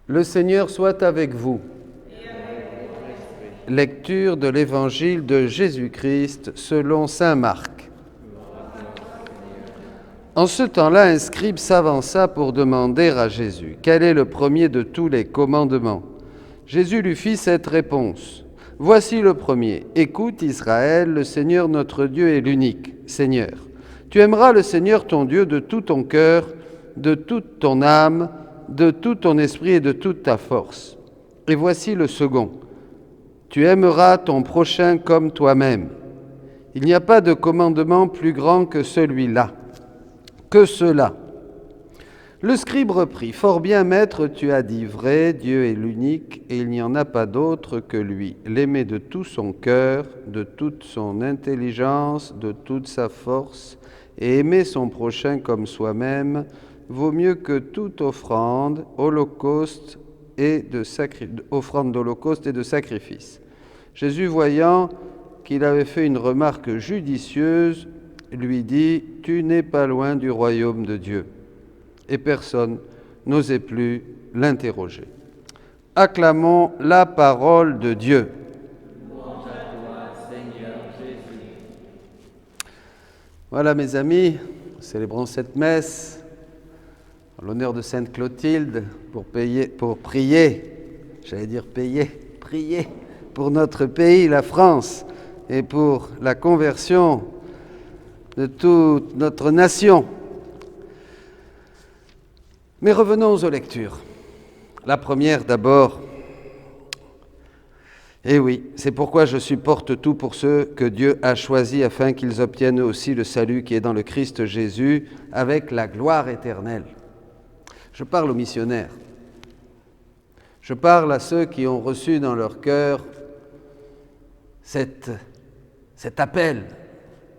Le Seigneur soit avec vous. Lecture de l'Évangile de Jésus-Christ selon saint Marc. En ce temps-là, un scribe s'avança pour demander à Jésus « Quel est le premier de tous les commandements ?» Jésus lui fit cette réponse « Voici le premier. Écoute Israël, le Seigneur notre Dieu est l'unique Seigneur. Tu aimeras le Seigneur ton Dieu de tout ton cœur, de toute ton âme, de tout ton esprit et de toute ta force. Et voici le second. Tu aimeras ton prochain comme toi-même. Il n'y a pas de commandement plus grand que celui-là. Que cela. Le scribe reprit, « Fort bien, maître, tu as dit vrai, Dieu est l'unique, et il n'y en a pas d'autre que lui. L'aimer de tout son cœur, de toute son intelligence, de toute sa force, et aimer son prochain comme soi-même, vaut mieux que toute offrande, d'holocauste et de sacrifice. » Jésus, voyant qu'il avait fait une remarque judicieuse, lui dit « Tu n'es pas loin du royaume de Dieu. » Et personne n'osait plus l'interroger. Acclamons la parole de Dieu. Louange à toi, Seigneur Jésus. Voilà, mes amis, célébrons cette messe en l'honneur de Sainte Clotilde pour prier pour notre pays, la France, et pour la conversion de toute notre nation. Mais revenons aux lectures. La première d'abord. Eh oui, c'est pourquoi je supporte tout pour ceux que Dieu a choisis afin qu'ils obtiennent aussi le salut qui est dans le Christ Jésus avec la gloire éternelle. Je parle aux missionnaires. Je parle à ceux qui ont reçu dans leur cœur cet appel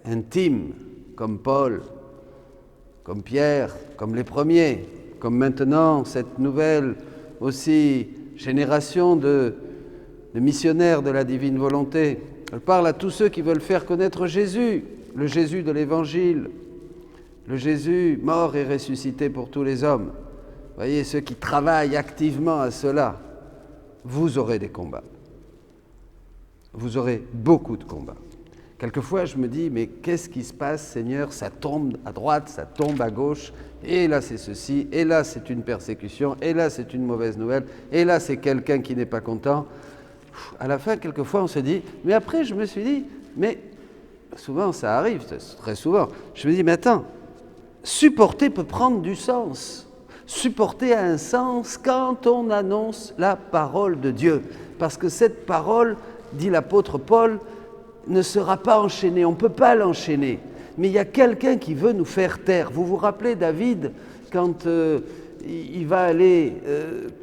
intime, comme Paul, comme Pierre, comme les premiers, comme maintenant cette nouvelle aussi génération de missionnaires de la divine volonté. Je parle à tous ceux qui veulent faire connaître Jésus, le Jésus de l'Évangile, le Jésus mort et ressuscité pour tous les hommes. Voyez, ceux qui travaillent activement à cela, vous aurez des combats. Vous aurez beaucoup de combats. Quelquefois, je me dis, mais qu'est-ce qui se passe, Seigneur? Ça tombe à droite, ça tombe à gauche, et là c'est ceci, et là c'est une persécution, et là c'est une mauvaise nouvelle, et là c'est quelqu'un qui n'est pas content. À la fin, quelquefois, on se dit, mais après je me suis dit, mais souvent ça arrive, très souvent, je me dis, mais attends, supporter peut prendre du sens. Supporter a un sens quand on annonce la parole de Dieu. Parce que cette parole, dit l'apôtre Paul, ne sera pas enchaînée, on ne peut pas l'enchaîner. Mais il y a quelqu'un qui veut nous faire taire. Vous vous rappelez David, quand il va aller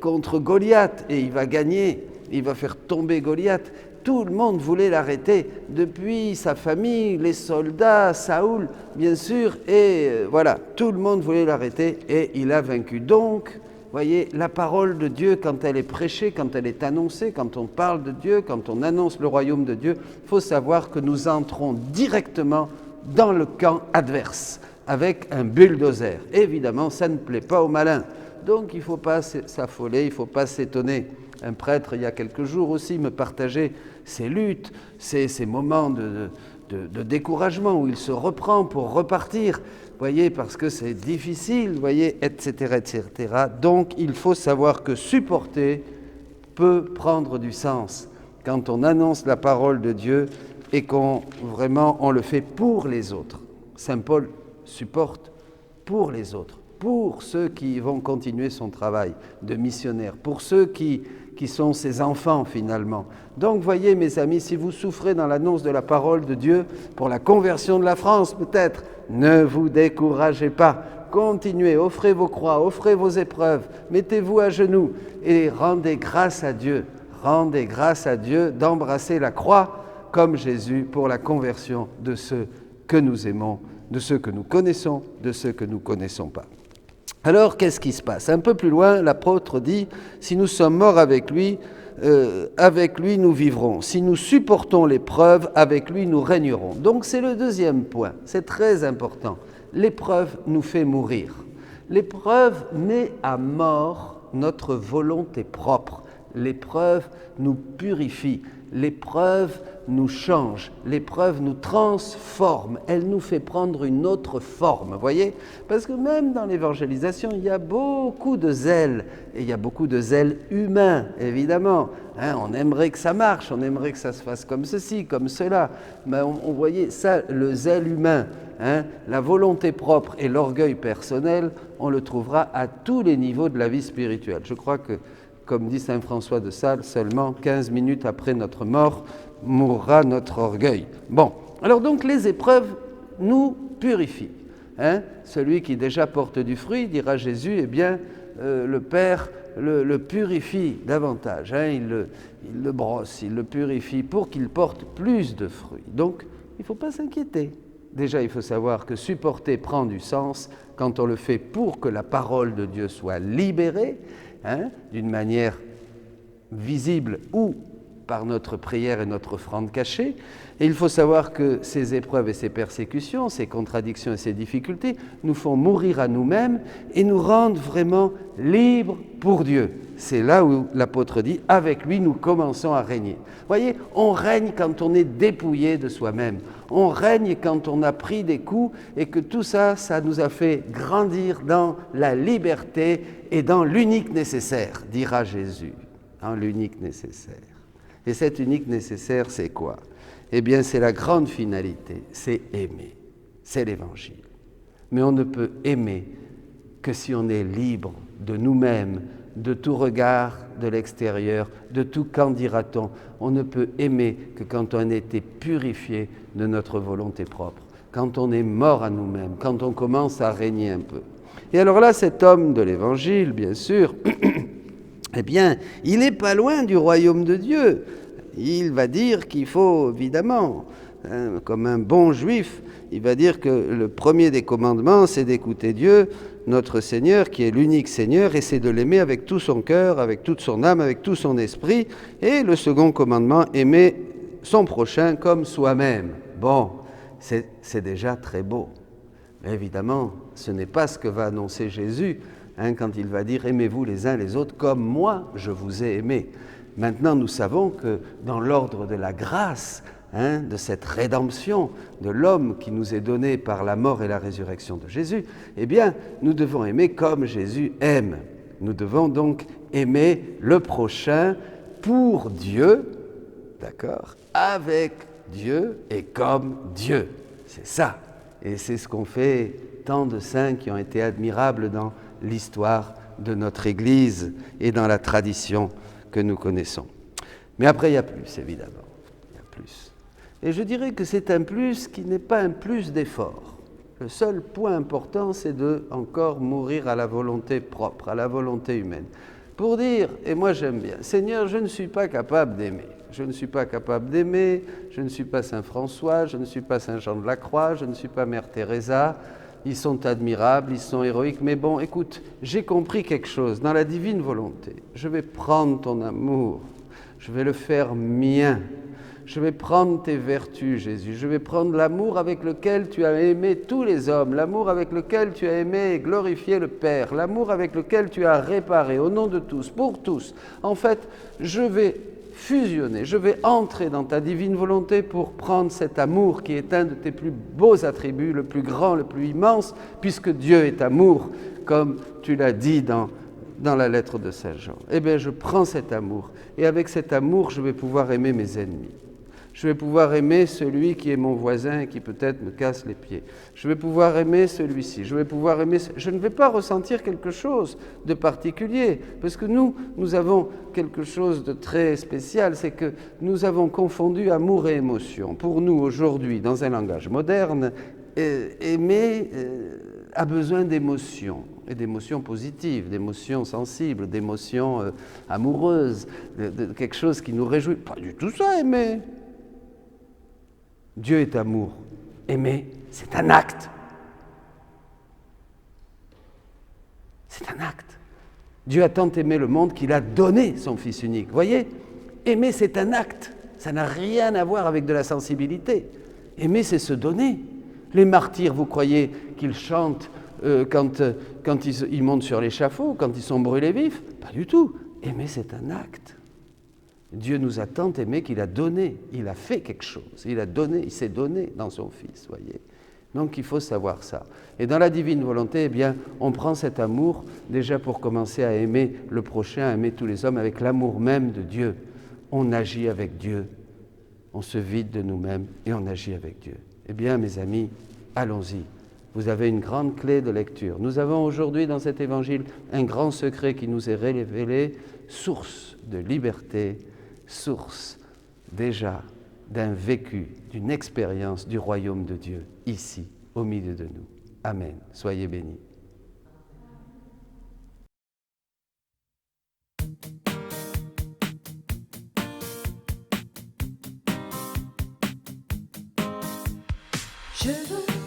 contre Goliath et il va gagner, il va faire tomber Goliath. Tout le monde voulait l'arrêter, depuis sa famille, les soldats, Saoul, bien sûr, et voilà, tout le monde voulait l'arrêter et il a vaincu. Donc, voyez, la parole de Dieu, quand elle est prêchée, quand elle est annoncée, quand on parle de Dieu, quand on annonce le royaume de Dieu, il faut savoir que nous entrons directement dans le camp adverse, avec un bulldozer. Évidemment, ça ne plaît pas aux malins. Donc, il ne faut pas s'affoler, il ne faut pas s'étonner. Un prêtre, il y a quelques jours aussi, me partageait ses luttes, ces moments de découragement où il se reprend pour repartir, voyez, parce que c'est difficile, voyez, etc., etc. Donc, il faut savoir que supporter peut prendre du sens quand on annonce la parole de Dieu et qu'on le fait pour les autres. Saint Paul supporte pour les autres, pour ceux qui vont continuer son travail de missionnaire, pour ceux qui sont ses enfants finalement. Donc voyez mes amis, si vous souffrez dans l'annonce de la parole de Dieu, pour la conversion de la France peut-être, ne vous découragez pas, continuez, offrez vos croix, offrez vos épreuves, mettez-vous à genoux et rendez grâce à Dieu d'embrasser la croix comme Jésus pour la conversion de ceux que nous aimons, de ceux que nous connaissons, de ceux que nous ne connaissons pas. Alors, qu'est-ce qui se passe? Un peu plus loin, l'apôtre dit « Si nous sommes morts avec lui nous vivrons. Si nous supportons l'épreuve, avec lui nous régnerons. » Donc, c'est le deuxième point. C'est très important. L'épreuve nous fait mourir. L'épreuve n'est à mort notre volonté propre. L'épreuve nous purifie, l'épreuve nous change, l'épreuve nous transforme, elle nous fait prendre une autre forme, voyez? Parce que même dans l'évangélisation, il y a beaucoup de zèle, et il y a beaucoup de zèle humain, évidemment. On aimerait que ça marche, on aimerait que ça se fasse comme ceci, comme cela, mais on voyait ça, le zèle humain, la volonté propre et l'orgueil personnel, on le trouvera à tous les niveaux de la vie spirituelle. Je crois que, comme dit saint François de Sales, seulement 15 minutes après notre mort, mourra notre orgueil. Bon, alors donc les épreuves nous purifient. Celui qui déjà porte du fruit, dira Jésus, eh bien, le Père le purifie davantage. Il le brosse, il le purifie pour qu'il porte plus de fruits. Donc, il ne faut pas s'inquiéter. Déjà, il faut savoir que supporter prend du sens quand on le fait pour que la parole de Dieu soit libérée, d'une manière visible ou par notre prière et notre offrande cachée. Et il faut savoir que ces épreuves et ces persécutions, ces contradictions et ces difficultés nous font mourir à nous-mêmes et nous rendent vraiment libres pour Dieu. C'est là où l'apôtre dit « avec lui, nous commençons à régner ». Voyez, on règne quand on est dépouillé de soi-même. On règne quand on a pris des coups et que tout ça, ça nous a fait grandir dans la liberté et dans l'unique nécessaire, dira Jésus, dans l'unique nécessaire. Et cet unique nécessaire, c'est quoi? Eh bien, c'est la grande finalité, c'est aimer, c'est l'Évangile. Mais on ne peut aimer que si on est libre de nous-mêmes, de tout regard de l'extérieur, de tout qu'en dira-t-on. On ne peut aimer que quand on a été purifié de notre volonté propre, quand on est mort à nous-mêmes, quand on commence à régner un peu. Et alors là, cet homme de l'Évangile, bien sûr, eh bien, il n'est pas loin du royaume de Dieu. Il va dire qu'il faut, évidemment, comme un bon juif, il va dire que le premier des commandements, c'est d'écouter Dieu, notre Seigneur, qui est l'unique Seigneur, et c'est de l'aimer avec tout son cœur, avec toute son âme, avec tout son esprit. Et le second commandement, aimer son prochain comme soi-même. Bon, c'est déjà très beau. Mais évidemment, ce n'est pas ce que va annoncer Jésus, quand il va dire « aimez-vous les uns les autres comme moi, je vous ai aimé ». Maintenant, nous savons que dans l'ordre de la grâce, de cette rédemption de l'homme qui nous est donné par la mort et la résurrection de Jésus, eh bien, nous devons aimer comme Jésus aime. Nous devons donc aimer le prochain pour Dieu, d'accord, avec Dieu et comme Dieu. C'est ça. Et c'est ce qu'ont fait tant de saints qui ont été admirables dans l'histoire de notre Église et dans la tradition que nous connaissons. Mais après, il y a plus, évidemment. Il y a plus. Et je dirais que c'est un plus qui n'est pas un plus d'effort. Le seul point important, c'est de encore mourir à la volonté propre, à la volonté humaine. Pour dire, et moi j'aime bien, Seigneur, je ne suis pas capable d'aimer. Je ne suis pas capable d'aimer, je ne suis pas Saint François, je ne suis pas Saint Jean de la Croix, je ne suis pas Mère Teresa. Ils sont admirables, ils sont héroïques, mais bon, écoute, j'ai compris quelque chose, dans la divine volonté. Je vais prendre ton amour, je vais le faire mien. Je vais prendre tes vertus, Jésus. Je vais prendre l'amour avec lequel tu as aimé tous les hommes, l'amour avec lequel tu as aimé et glorifié le Père, l'amour avec lequel tu as réparé au nom de tous, pour tous. En fait, je vais fusionner, je vais entrer dans ta divine volonté pour prendre cet amour qui est un de tes plus beaux attributs, le plus grand, le plus immense, puisque Dieu est amour, comme tu l'as dit dans la lettre de Saint Jean. Eh bien, je prends cet amour, et avec cet amour, je vais pouvoir aimer mes ennemis. Je vais pouvoir aimer celui qui est mon voisin et qui peut-être me casse les pieds. Je vais pouvoir aimer celui-ci. Je vais pouvoir aimer... Je ne vais pas ressentir quelque chose de particulier, parce que nous avons quelque chose de très spécial, c'est que nous avons confondu amour et émotion. Pour nous, aujourd'hui, dans un langage moderne, aimer a besoin d'émotions, et d'émotions positives, d'émotions sensibles, d'émotions amoureuses, de quelque chose qui nous réjouit. Pas du tout ça, aimer. Dieu est amour. Aimer, c'est un acte. C'est un acte. Dieu a tant aimé le monde qu'il a donné son Fils unique. Voyez, aimer, c'est un acte. Ça n'a rien à voir avec de la sensibilité. Aimer, c'est se donner. Les martyrs, vous croyez qu'ils chantent quand ils montent sur l'échafaud, quand ils sont brûlés vifs. Pas du tout. Aimer, c'est un acte. Dieu nous a tant aimés qu'il a donné, il a fait quelque chose, il a donné, il s'est donné dans son Fils, voyez. Donc il faut savoir ça. Et dans la divine volonté, eh bien, on prend cet amour déjà pour commencer à aimer le prochain, à aimer tous les hommes avec l'amour même de Dieu. On agit avec Dieu, on se vide de nous-mêmes et on agit avec Dieu. Eh bien, mes amis, allons-y. Vous avez une grande clé de lecture. Nous avons aujourd'hui dans cet évangile un grand secret qui nous est révélé, source de liberté, source déjà d'un vécu, d'une expérience du royaume de Dieu, ici, au milieu de nous. Amen. Soyez bénis. Je veux